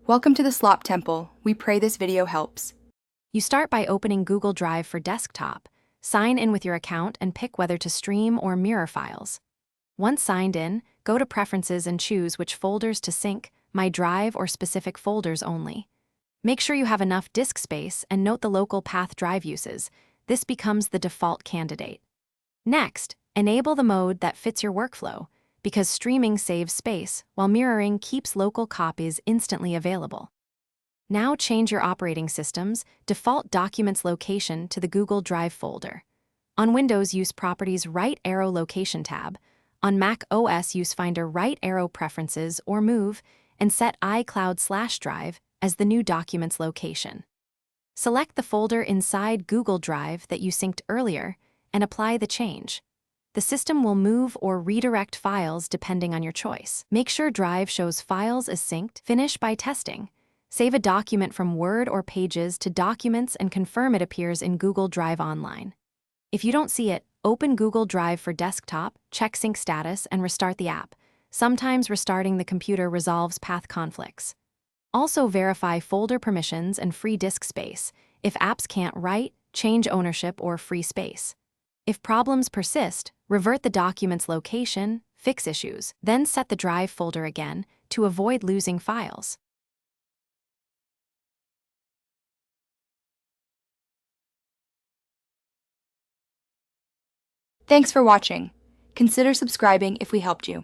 Welcome to the Slop Temple. We pray this video helps. You start by opening Google Drive for desktop, sign in with your account and pick whether to stream or mirror files. Once signed in, go to Preferences and choose which folders to sync, My Drive or specific folders only. Make sure you have enough disk space and note the local path drive uses. This becomes the default candidate. Next, enable the mode that fits your workflow, because streaming saves space while mirroring keeps local copies instantly available. Now change your operating system's default documents location to the Google Drive folder. On Windows, use Properties right arrow Location tab. On Mac OS, use Finder right arrow Preferences or Move, and set iCloud/Drive as the new documents location. Select the folder inside Google Drive that you synced earlier and apply the change. The system will move or redirect files depending on your choice. Make sure Drive shows files as synced. Finish by testing. Save a document from Word or Pages to Documents and confirm it appears in Google Drive Online. If you don't see it, open Google Drive for desktop, check sync status, and restart the app. Sometimes restarting the computer resolves path conflicts. Also verify folder permissions and free disk space. If apps can't write, change ownership or free space. If problems persist, revert the document's location, fix issues, then set the Drive folder again to avoid losing files. Thanks for watching. Consider subscribing if we helped you.